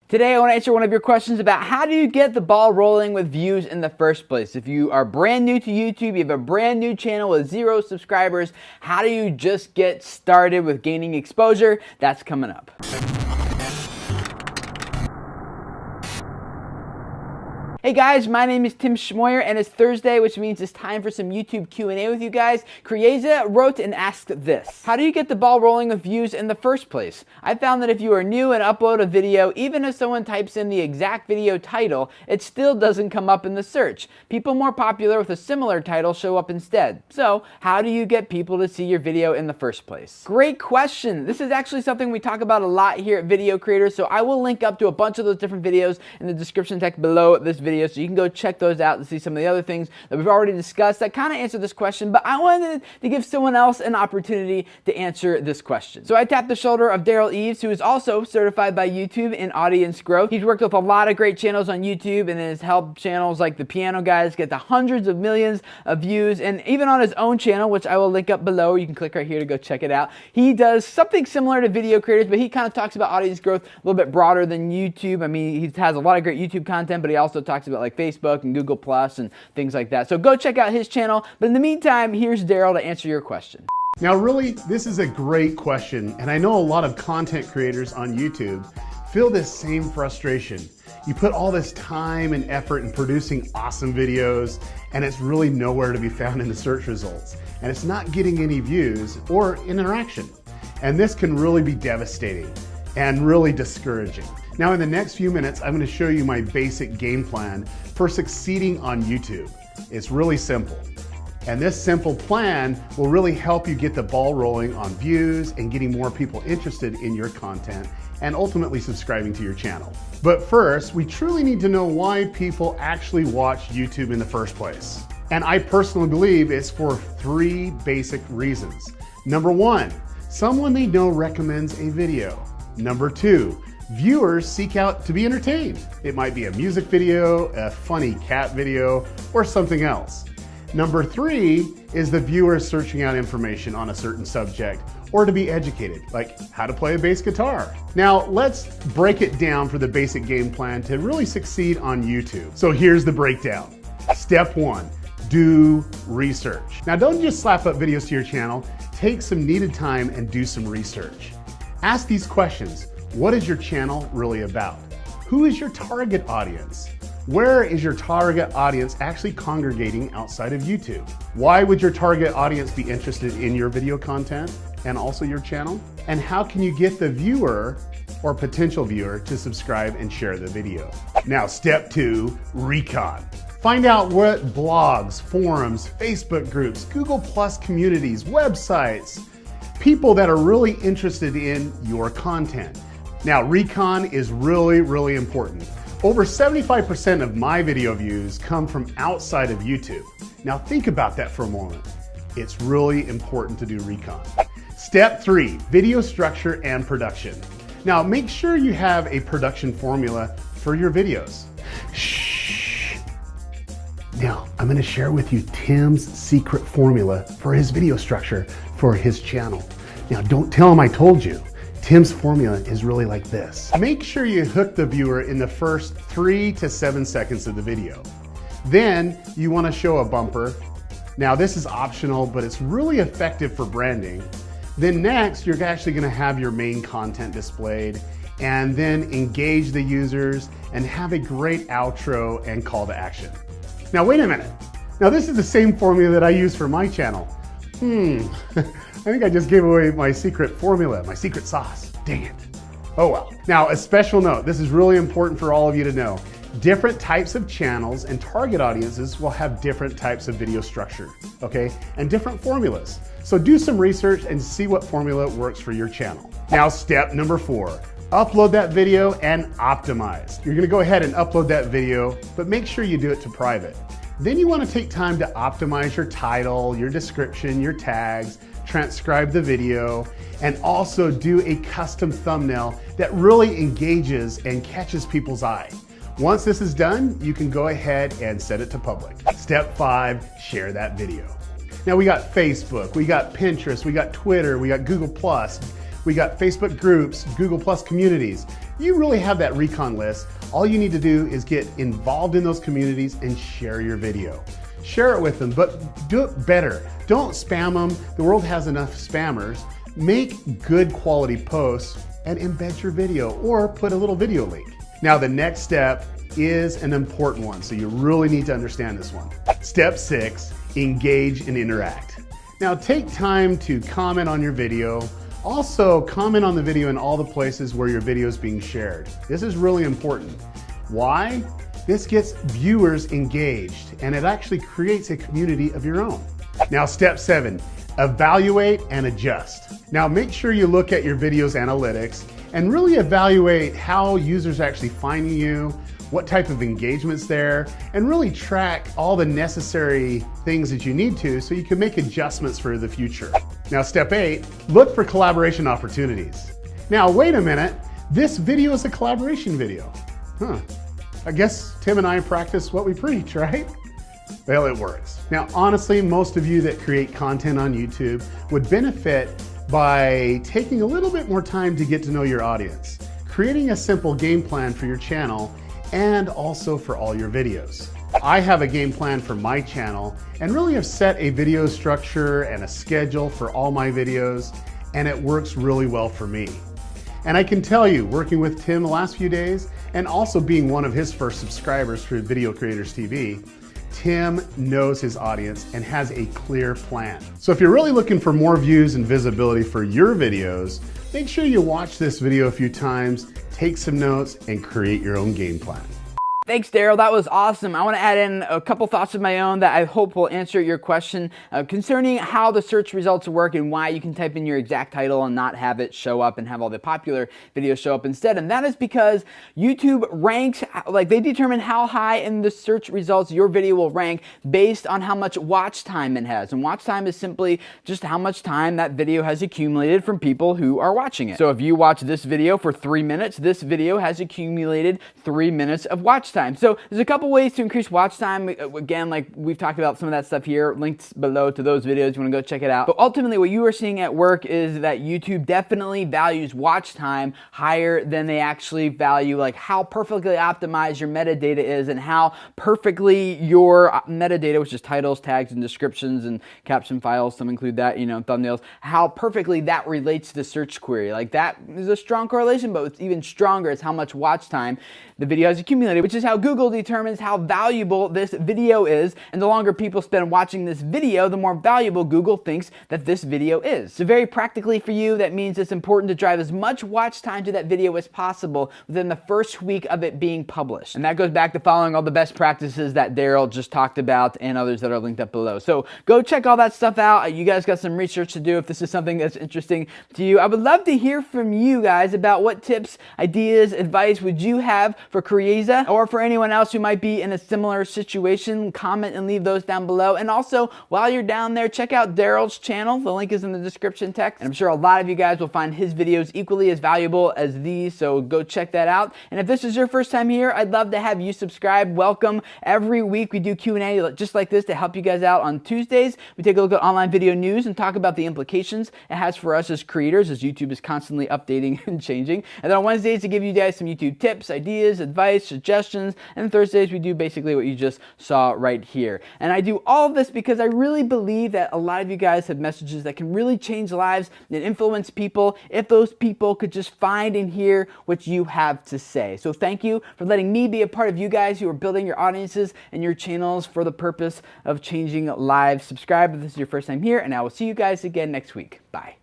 Today I want to answer one of your questions about how do you get the ball rolling with views in the first place. If you are brand new to YouTube, you have a brand new channel with 0 subscribers, how do you just get started with gaining exposure? That's coming up. Hey guys, my name is Tim Schmoyer and it's Thursday, which means it's time for some YouTube Q&A with you guys. Krieza wrote and asked this: how do you get the ball rolling with views in the first place? I found that if you are new and upload a video, even if someone types in the exact video title, it still doesn't come up in the search. People more popular with a similar title show up instead. So, how do you get people to see your video in the first place? Great question. This is actually something we talk about a lot here at Video Creators, so I will link up to a bunch of those different videos in the description text below this video, so you can go check those out and see some of the other things that we've already discussed that kind of answer this question, but I wanted to give someone else an opportunity to answer this question. So I tapped the shoulder of Daryl Eves, who is also certified by YouTube in audience growth. He's worked with a lot of great channels on YouTube and has helped channels like the Piano Guys get to hundreds of millions of views, and even on his own channel, which I will link up below, you can click right here to go check it out. He does something similar to Video Creators, but he kind of talks about audience growth a little bit broader than YouTube. I mean, he has a lot of great YouTube content, but he also talks about like Facebook and Google Plus and things like that. So go check out his channel. But in the meantime, here's Daryl to answer your question. Now really, this is a great question, and I know a lot of content creators on YouTube feel this same frustration. You put all this time and effort in producing awesome videos, and it's really nowhere to be found in the search results. And it's not getting any views or interaction. And this can really be devastating and really discouraging. Now in the next few minutes, I'm going to show you my basic game plan for succeeding on YouTube. It's really simple. And this simple plan will really help you get the ball rolling on views and getting more people interested in your content and ultimately subscribing to your channel. But first, we truly need to know why people actually watch YouTube in the first place. And I personally believe it's for 3 basic reasons. Number 1, someone they know recommends a video. Number 2, viewers seek out to be entertained. It might be a music video, a funny cat video, or something else. Number 3 is the viewer searching out information on a certain subject or to be educated, like how to play a bass guitar. Now let's break it down for the basic game plan to really succeed on YouTube. So here's the breakdown. Step 1, do research. Now don't just slap up videos to your channel, take some needed time and do some research. Ask these questions. What is your channel really about? Who is your target audience? Where is your target audience actually congregating outside of YouTube? Why would your target audience be interested in your video content and also your channel? And how can you get the viewer or potential viewer to subscribe and share the video? Now, step 2, recon. Find out what blogs, forums, Facebook groups, Google Plus communities, websites, people that are really interested in your content. Now, recon is really, really important. Over 75% of my video views come from outside of YouTube. Now think about that for a moment. It's really important to do recon. Step 3, video structure and production. Now make sure you have a production formula for your videos. Shh. Now I'm going to share with you Tim's secret formula for his video structure for his channel. Now don't tell him I told you. Tim's formula is really like this. Make sure you hook the viewer in the first 3 to 7 seconds of the video. Then you want to show a bumper. Now this is optional, but it's really effective for branding. Then next, you're actually going to have your main content displayed and then engage the users and have a great outro and call to action. Now wait a minute. Now this is the same formula that I use for my channel. I think I just gave away my secret formula, my secret sauce. Dang it. Oh well. Now a special note, this is really important for all of you to know. Different types of channels and target audiences will have different types of video structure, okay? And different formulas. So do some research and see what formula works for your channel. Now step number 4, upload that video and optimize. You're gonna go ahead and upload that video, but make sure you do it to private. Then you want to take time to optimize your title, your description, your tags, transcribe the video, and also do a custom thumbnail that really engages and catches people's eye. Once this is done, you can go ahead and set it to public. Step 5, share that video. Now we got Facebook, we got Pinterest, we got Twitter, we got Google Plus, we got Facebook groups, Google Plus communities. You really have that recon list. All you need to do is get involved in those communities and share your video. Share it with them, but do it better. Don't spam them. The world has enough spammers. Make good quality posts and embed your video or put a little video link. Now the next step is an important one, so you really need to understand this one. Step 6, engage and interact. Now take time to comment on your video. Also comment on the video in all the places where your video is being shared. This is really important. Why? This gets viewers engaged and it actually creates a community of your own. Now step 7, evaluate and adjust. Now make sure you look at your video's analytics and really evaluate how users are actually finding you, what type of engagement's there, and really track all the necessary things that you need to so you can make adjustments for the future. Now step 8, look for collaboration opportunities. Now wait a minute, this video is a collaboration video. I guess Tim and I practice what we preach, right? Well, it works. Now honestly, most of you that create content on YouTube would benefit by taking a little bit more time to get to know your audience, creating a simple game plan for your channel and also for all your videos. I have a game plan for my channel and really have set a video structure and a schedule for all my videos, and it works really well for me. And I can tell you, working with Tim the last few days and also being one of his first subscribers for Video Creators TV, Tim knows his audience and has a clear plan. So if you're really looking for more views and visibility for your videos, make sure you watch this video a few times, take some notes, and create your own game plan. Thanks, Daryl. That was awesome. I want to add in a couple thoughts of my own that I hope will answer your question concerning how the search results work and why you can type in your exact title and not have it show up and have all the popular videos show up instead. And that is because YouTube ranks, like they determine how high in the search results your video will rank based on how much watch time it has. And watch time is simply just how much time that video has accumulated from people who are watching it. So if you watch this video for 3 minutes, this video has accumulated 3 minutes of watch time. So there's a couple ways to increase watch time. Again, like we've talked about some of that stuff here, links below to those videos. You want to go check it out. But ultimately what you are seeing at work is that YouTube definitely values watch time higher than they actually value like how perfectly optimized your metadata is and how perfectly your metadata, which is titles, tags, and descriptions and caption files, some include that, thumbnails, how perfectly that relates to the search query. Like that is a strong correlation, but what's even stronger is how much watch time the video has accumulated, which is how Google determines how valuable this video is, and the longer people spend watching this video, the more valuable Google thinks that this video is. So very practically for you, that means it's important to drive as much watch time to that video as possible within the first week of it being published. And that goes back to following all the best practices that Daryl just talked about and others that are linked up below. So go check all that stuff out. You guys got some research to do if this is something that's interesting to you. I would love to hear from you guys about what tips, ideas, advice would you have for Creaza or for anyone else who might be in a similar situation. Comment and leave those down below. And also, while you're down there, check out Daryl's channel. The link is in the description text. And I'm sure a lot of you guys will find his videos equally as valuable as these, so go check that out. And if this is your first time here, I'd love to have you subscribe. Welcome. Every week we do Q&A just like this to help you guys out on Tuesdays. We take a look at online video news and talk about the implications it has for us as creators, as YouTube is constantly updating and changing. And then on Wednesdays to give you guys some YouTube tips, ideas, advice, suggestions, and Thursdays we do basically what you just saw right here. And I do all of this because I really believe that a lot of you guys have messages that can really change lives and influence people if those people could just find and hear what you have to say. So thank you for letting me be a part of you guys who are building your audiences and your channels for the purpose of changing lives. Subscribe if this is your first time here, and I will see you guys again next week. Bye.